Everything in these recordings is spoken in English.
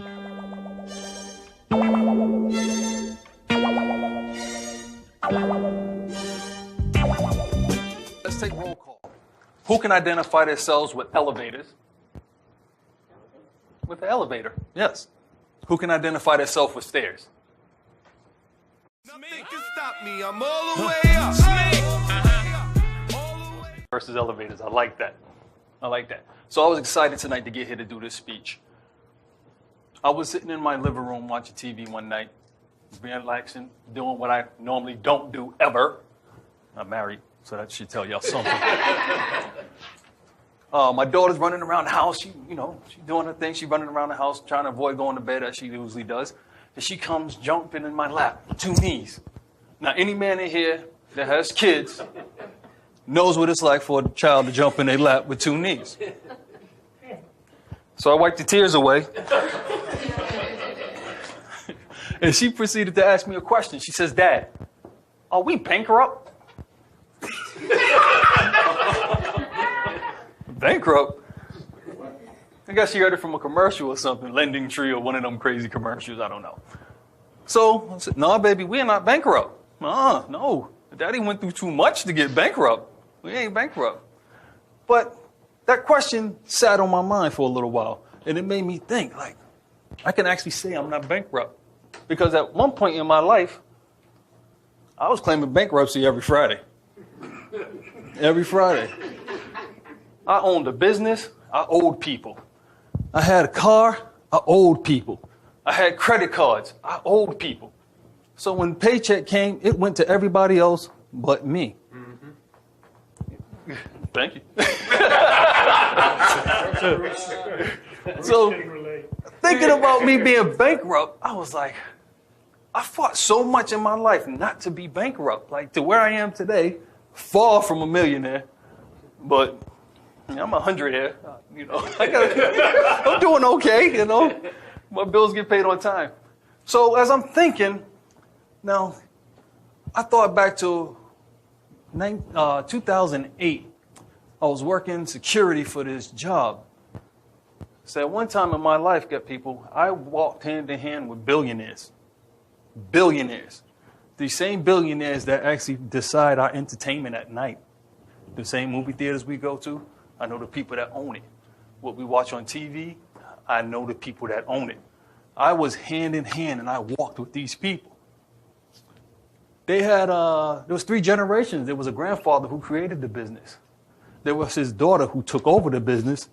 Let's take roll call. Who can identify themselves with elevators? With the elevator, yes. Who can identify themselves with stairs? Nothing can stop me. I'm all the way up. Versus elevators. I like that. I like that. So I was excited tonight to get here to do this speech. I was sitting in my living room watching TV one night, relaxing, doing what I normally don't do ever. I'm married, so that should tell y'all something. My daughter's running around the house. She's doing her thing. She's running around the house trying to avoid going to bed as she usually does. And she comes jumping in my lap, 2 knees. Now, any man in here that has kids knows what it's like for a child to jump in their lap with 2 knees. So I wiped the tears away. And she proceeded to ask me a question. She says, "Dad, are we bankrupt?" Bankrupt? I guess she heard it from a commercial or something, Lending Tree or one of them crazy commercials, I don't know. So I said, "No, baby, we are not bankrupt. No. Daddy went through too much to get bankrupt. We ain't bankrupt." But that question sat on my mind for a little while, and it made me think, like, I can actually say I'm not bankrupt. Because at one point in my life, I was claiming bankruptcy every Friday. Every Friday. I owned a business. I owed people. I had a car. I owed people. I had credit cards. I owed people. So when paycheck came, it went to everybody else but me. Mm-hmm. Thank you. So thinking about me being bankrupt, I was like, I fought so much in my life not to be bankrupt, like to where I am today, far from a millionaire, but I'm 100 here, I'm doing okay, my bills get paid on time. So as I'm thinking, now, I thought back to 2008, I was working security for this job. So at one time in my life, I walked hand in hand with billionaires. Billionaires. The same billionaires that actually decide our entertainment at night. The same movie theaters we go to, I know the people that own it. What we watch on TV, I know the people that own it. I was hand in hand and I walked with these people. They had, there was 3 generations. There was a grandfather who created the business. There was his daughter who took over the business,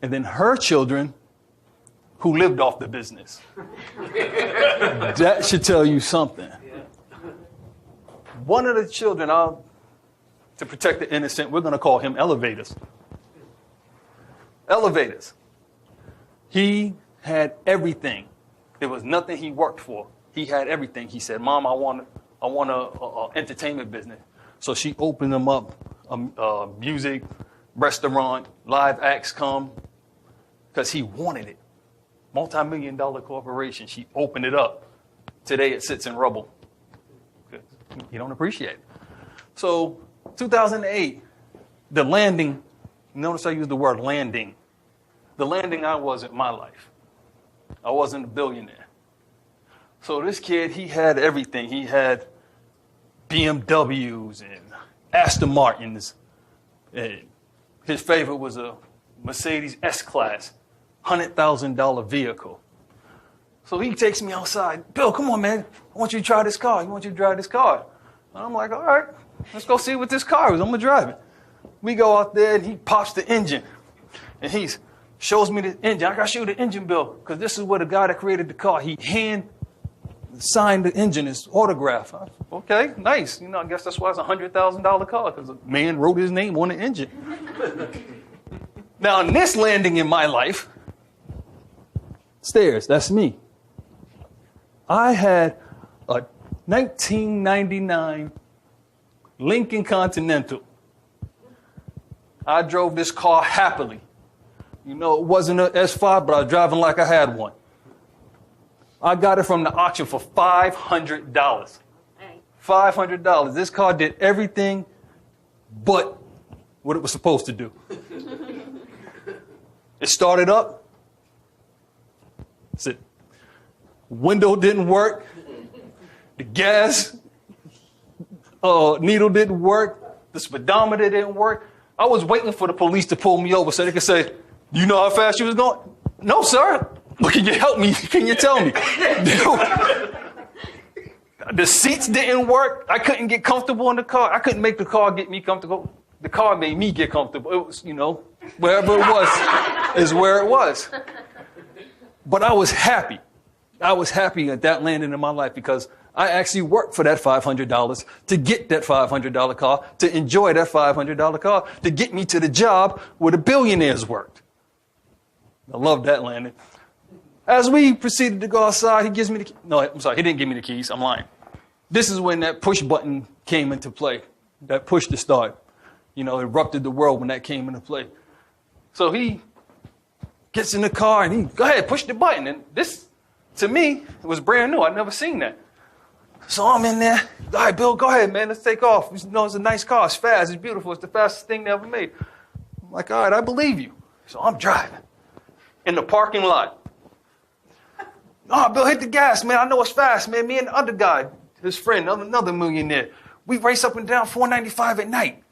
and then her children who lived off the business. That should tell you something. One of the children, to protect the innocent, we're going to call him Elevators. Elevators. He had everything. There was nothing he worked for. He had everything. He said, "Mom, I want a entertainment business." So she opened him up, music, restaurant, live acts come, because he wanted it. Multi-million-dollar corporation. She opened it up. Today it sits in rubble. You don't appreciate it. So 2008, the landing, notice I use the word landing. The landing I was in my life. I wasn't a billionaire. So this kid, he had everything. He had BMWs and Aston Martins. And his favorite was a Mercedes S-Class. $100,000 vehicle. So he takes me outside. "Bill, come on, man. I want you to try this car. I want you to drive this car." And I'm like, "All right, let's go see what this car is. I'm going to drive it." We go out there, and he pops the engine. And he shows me the engine. "I got to show you the engine, Bill, because this is where the guy that created the car, he hand signed the engine, his autograph." Okay, nice. I guess that's why it's a $100,000 car, because a man wrote his name on the engine. Now, in this landing in my life, stairs, that's me. I had a 1999 Lincoln Continental. I drove this car happily. It wasn't an S5, but I was driving like I had one. I got it from the auction for $500. $500. This car did everything but what it was supposed to do. It started up. window didn't work. The gas needle didn't work. The speedometer didn't work. I was waiting for the police to pull me over so they could say, you know how fast you was going? No, sir. But can you help me? Can you tell me? The seats didn't work. I couldn't get comfortable in the car. I couldn't make the car get me comfortable. The car made me get comfortable. It was, wherever it was is where it was. But I was happy. I was happy at that landing in my life because I actually worked for that $500 to get that $500 car, to enjoy that $500 car, to get me to the job where the billionaires worked. I love that landing. As we proceeded to go outside, he gives me the keys. No, I'm sorry, he didn't give me the keys. I'm lying. This is when that push button came into play, that push to start. It erupted the world when that came into play. So he gets in the car and he, go ahead, push the button. And this, to me, it was brand new. I'd never seen that. So I'm in there. All right, Bill, go ahead, man. Let's take off. It's a nice car. It's fast. It's beautiful. It's the fastest thing they ever made. I'm like, all right, I believe you. So I'm driving in the parking lot. Oh, Bill, hit the gas, man. I know it's fast, man. Me and the other guy, his friend, another millionaire, we race up and down 495 at night.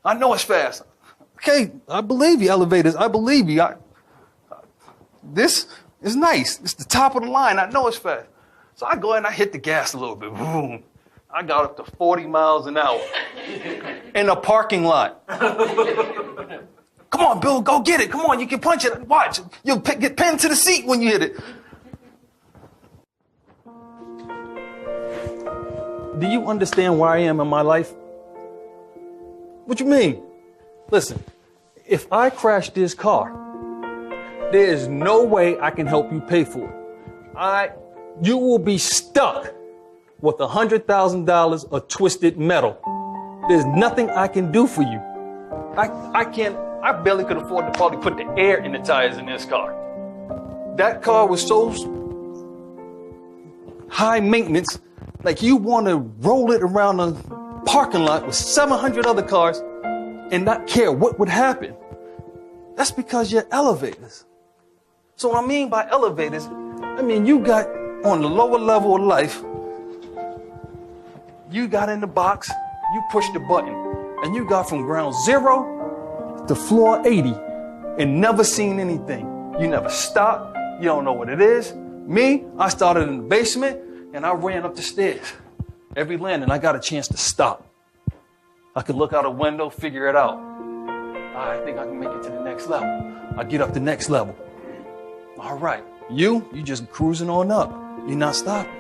I know it's fast. Okay, I believe you, elevators. I believe you. This is nice. It's the top of the line. I know it's fast. So I go and I hit the gas a little bit. Boom. I got up to 40 miles an hour in a parking lot. Come on, Bill, go get it. Come on, you can punch it. Watch. You'll get pinned to the seat when you hit it. Do you understand where I am in my life? What you mean? Listen, if I crash this car, there is no way I can help you pay for it. You will be stuck with $100,000 of twisted metal. There's nothing I can do for you. I barely could afford to probably put the air in the tires in this car. That car was so high maintenance, like you want to roll it around a parking lot with 700 other cars and not care what would happen. That's because you're elevators. So what I mean by elevators, I mean you got on the lower level of life, you got in the box, you pushed the button, and you got from ground 0 to floor 80 and never seen anything. You never stopped. You don't know what it is. Me, I started in the basement and I ran up the stairs. Every landing, I got a chance to stop. I could look out a window, figure it out. I think I can make it to the next level. I get up the next level. All right, you just cruising on up. You're not stopping.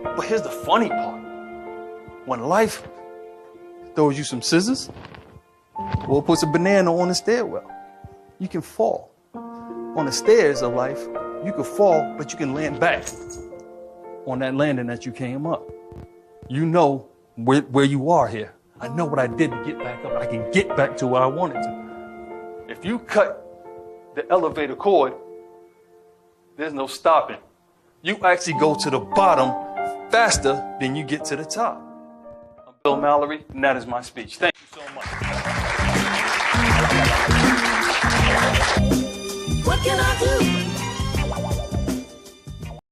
But here's the funny part. When life throws you some scissors, or puts a banana on the stairwell, you can fall. On the stairs of life, you can fall, but you can land back on that landing that you came up. You know where you are here. I know what I did to get back up. I can get back to where I wanted to. If you cut the elevator cord, there's no stopping. You actually go to the bottom faster than you get to the top. I'm Bill Mallory, and that is my speech. Thank you so much. What can I do?